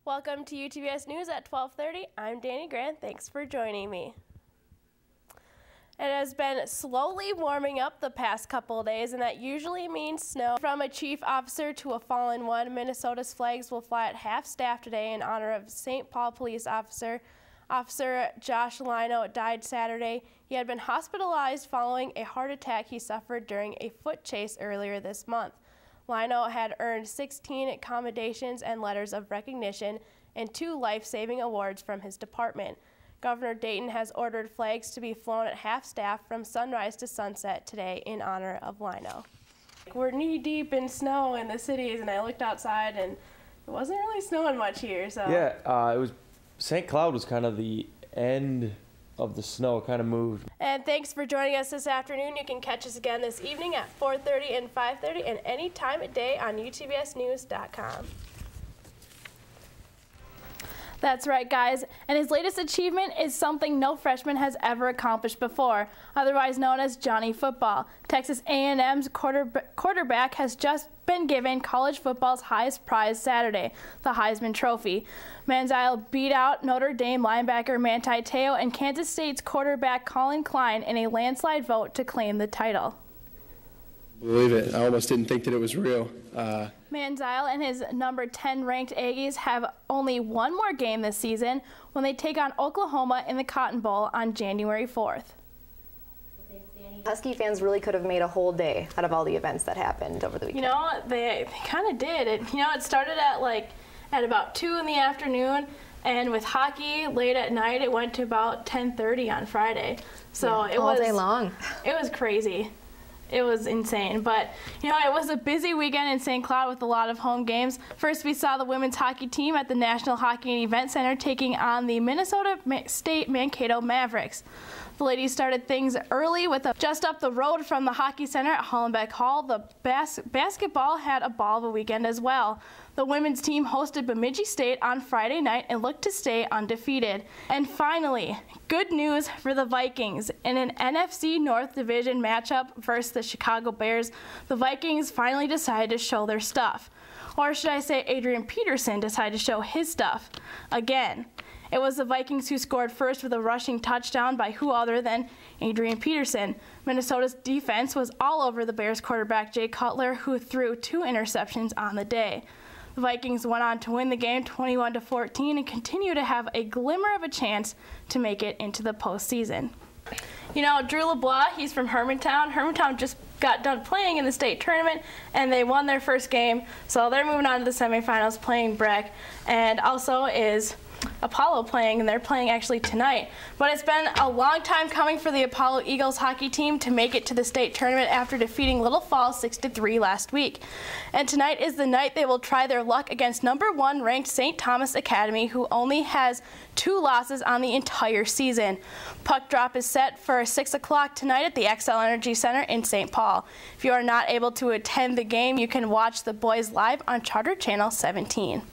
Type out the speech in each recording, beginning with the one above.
Welcome to UTBS News at 12:30. I'm Danny Grant. Thanks for joining me. It has been slowly warming up the past couple of days, and that usually means snow. From a chief officer to a fallen one, Minnesota's flags will fly at half-staff today in honor of St. Paul police officer Josh Lino died Saturday. He had been hospitalized following a heart attack he suffered during a foot chase earlier this month. Lino had earned 16 commendations and letters of recognition and 2 life-saving awards from his department. Governor Dayton has ordered flags to be flown at half-staff from sunrise to sunset today in honor of Lino. We're knee-deep in snow in the cities, and I looked outside, and it wasn't really snowing much here. So yeah, it was. St. Cloud was kind of the end of the snow, kind of moved. And thanks for joining us this afternoon. You can catch us again this evening at 4:30 and 5:30 and any time of day on utbsnews.com. That's right, guys, and his latest achievement is something no freshman has ever accomplished before, otherwise known as Johnny Football. Texas A&M's quarterback has just been given college football's highest prize Saturday, the Heisman Trophy. Manziel beat out Notre Dame linebacker Manti Te'o and Kansas State's quarterback Colin Klein in a landslide vote to claim the title. Believe it. I almost didn't think that it was real. Manziel and his number 10 ranked Aggies have only one more game this season when they take on Oklahoma in the Cotton Bowl on January 4th. Husky fans really could have made a whole day out of all the events that happened over the weekend. You know, they kind of did. It started at about 2 in the afternoon, and with hockey late at night, it went to about 10:30 on Friday. So yeah, it all was day long. It was crazy. It was insane, but it was a busy weekend in St. Cloud with a lot of home games. First, we saw the women's hockey team at the National Hockey and Event Center taking on the Minnesota State Mankato Mavericks. The ladies started things early with just up the road from the hockey center at Hollenbeck Hall. The basketball had a ball of a weekend as well. The women's team hosted Bemidji State on Friday night and looked to stay undefeated. And finally, good news for the Vikings. In an NFC North Division matchup versus the Chicago Bears, the Vikings finally decided to show their stuff. Or should I say Adrian Peterson decided to show his stuff again. It was the Vikings who scored first with a rushing touchdown by who other than Adrian Peterson. Minnesota's defense was all over the Bears quarterback Jay Cutler, who threw 2 interceptions on the day. The Vikings went on to win the game 21-14 and continue to have a glimmer of a chance to make it into the postseason. Drew LeBlanc, he's from Hermantown. Hermantown just got done playing in the state tournament, and they won their first game, so they're moving on to the semifinals playing Breck, and also is Apollo playing, and they're playing actually tonight. But it's been a long time coming for the Apollo Eagles hockey team to make it to the state tournament after defeating Little Falls 6-3 last week. And tonight is the night they will try their luck against number 1 ranked St. Thomas Academy, who only has 2 losses on the entire season. Puck drop is set for 6 o'clock tonight at the XL Energy Center in St. Paul. If you are not able to attend the game, you can watch the boys live on Charter Channel 17.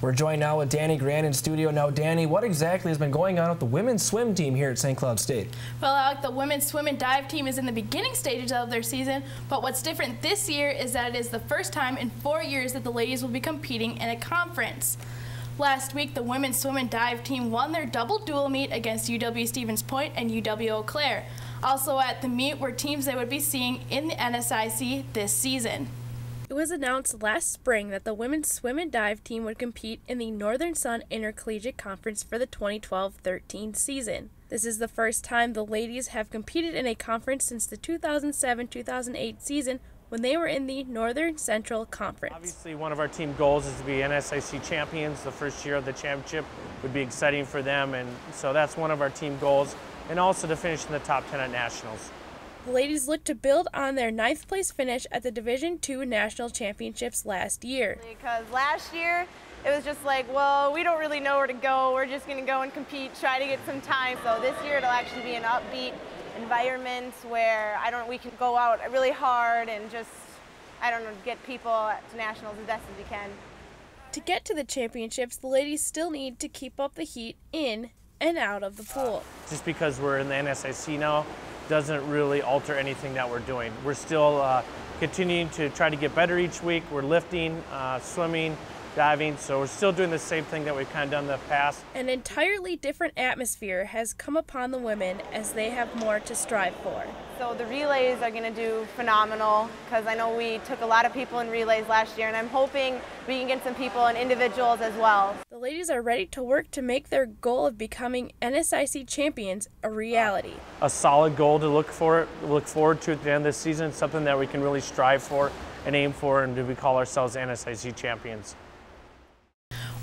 We're joined now with Danny Grant in studio. Now, Danny, what exactly has been going on with the women's swim team here at St. Cloud State? Well, Alec, the women's swim and dive team is in the beginning stages of their season, but what's different this year is that it is the first time in 4 years that the ladies will be competing in a conference. Last week, the women's swim and dive team won their double dual meet against UW Stevens Point and UW Eau Claire. Also at the meet were teams they would be seeing in the NSIC this season. It was announced last spring that the women's swim and dive team would compete in the Northern Sun Intercollegiate Conference for the 2012-13 season. This is the first time the ladies have competed in a conference since the 2007-2008 season when they were in the Northern Central Conference. Obviously, one of our team goals is to be NSIC champions. The first year of the championship would be exciting for them, and so that's one of our team goals, and also to finish in the top 10 at nationals. The ladies look to build on their 9th place finish at the Division II National Championships last year. Because last year it was just like, well, we don't really know where to go. We're just going to go and compete, try to get some time. So this year it'll actually be an upbeat environment where we can go out really hard and just, get people to nationals as best as we can. To get to the championships, the ladies still need to keep up the heat in and out of the pool. Just because we're in the NSIC now doesn't really alter anything that we're doing. We're still continuing to try to get better each week. We're lifting, swimming, diving. So we're still doing the same thing that we've kind of done in the past. An entirely different atmosphere has come upon the women as they have more to strive for. So the relays are going to do phenomenal because I know we took a lot of people in relays last year, and I'm hoping we can get some people in individuals as well. The ladies are ready to work to make their goal of becoming NSIC champions a reality. A solid goal to look forward to at the end of this season, something that we can really strive for and aim for, and we call ourselves NSIC champions.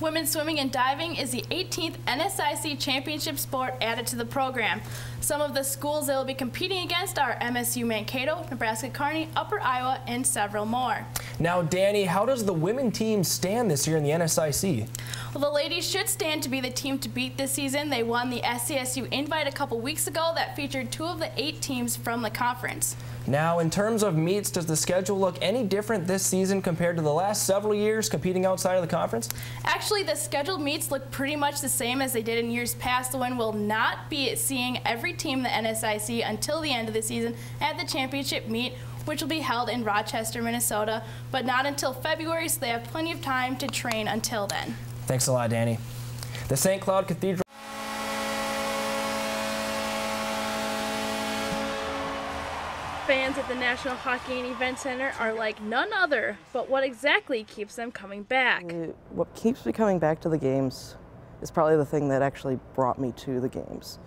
Women's swimming and diving is the 18th NSIC championship sport added to the program. Some of the schools they will be competing against are MSU Mankato, Nebraska Kearney, Upper Iowa, and several more. Now, Danny, how does the women team stand this year in the NSIC? Well, the ladies should stand to be the team to beat this season. They won the SCSU Invite a couple weeks ago that featured 2 of the 8 teams from the conference. Now, in terms of meets, does the schedule look any different this season compared to the last several years competing outside of the conference? Actually, the scheduled meets look pretty much the same as they did in years past. The Wind will not be seeing every team in the NSIC until the end of the season at the championship meet, which will be held in Rochester, Minnesota, but not until February, so they have plenty of time to train until then. Thanks a lot, Danny. The St. Cloud Cathedral Fans at the National Hockey and Event Center are like none other, but what exactly keeps them coming back? What keeps me coming back to the games is probably the thing that actually brought me to the games.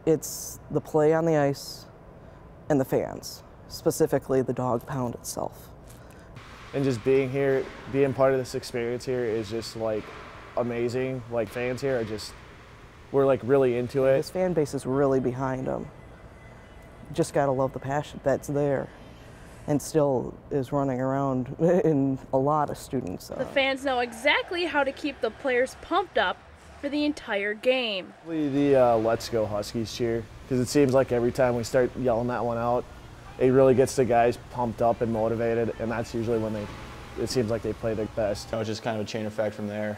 It's the play on the ice and the fans, specifically the dog pound itself. And just being here, being part of this experience here is just like amazing. Like fans here are just, we're like really into it. This fan base is really behind them. Just gotta love the passion that's there and still is running around in a lot of students. The fans know exactly how to keep the players pumped up for the entire game. The Let's Go Huskies cheer, because it seems like every time we start yelling that one out, it really gets the guys pumped up and motivated, and that's usually when it seems like they play their best. It's just kind of a chain effect from there.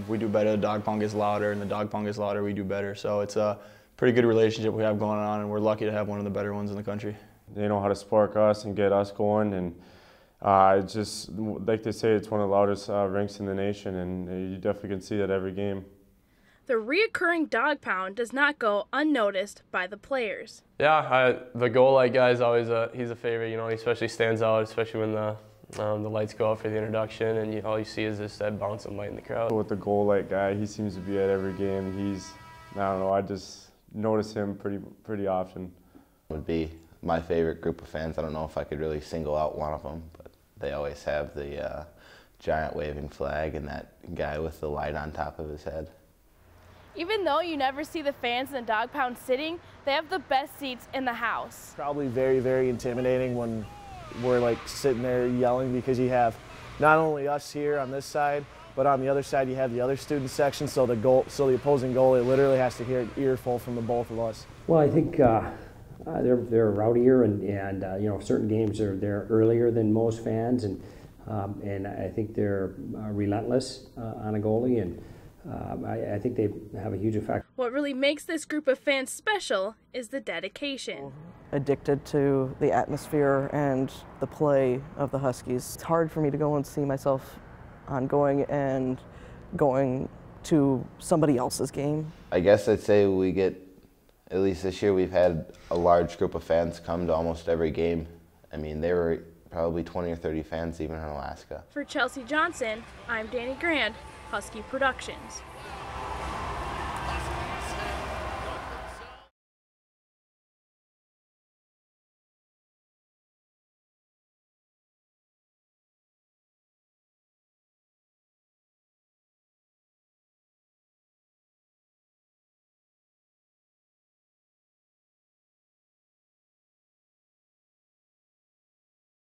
We do better, the dog pound gets louder, and the dog pound gets louder, we do better. So it's a pretty good relationship we have going on, and we're lucky to have one of the better ones in the country. They know how to spark us and get us going, and I just like to say it's one of the loudest rinks in the nation, and you definitely can see that every game. The reoccurring dog pound does not go unnoticed by the players. Yeah, the goal light guy is always he's a favorite. You know, he especially stands out, especially when the lights go up for the introduction, and all you see is just that bouncing light in the crowd. With the goal light guy, he seems to be at every game. I don't know, I just notice him pretty often. Would be my favorite group of fans. I don't know if I could really single out one of them, but they always have the giant waving flag and that guy with the light on top of his head. Even though you never see the fans in the dog pound sitting, they have the best seats in the house. Probably very, very intimidating when we're like sitting there yelling, because you have not only us here on this side, but on the other side you have the other student section, so the opposing goalie literally has to hear an earful from the both of us. Well, I think they're rowdier, and you know, certain games are there earlier than most fans, and I think they're relentless on a goalie, and I think they have a huge effect. What really makes this group of fans special is the dedication. Addicted to the atmosphere and the play of the Huskies. It's hard for me to go and see myself on going to somebody else's game. I guess I'd say we get, at least this year, we've had a large group of fans come to almost every game. I mean, there were probably 20 or 30 fans even in Alaska. For Chelsea Johnson, I'm Danny Grand, Husky Productions.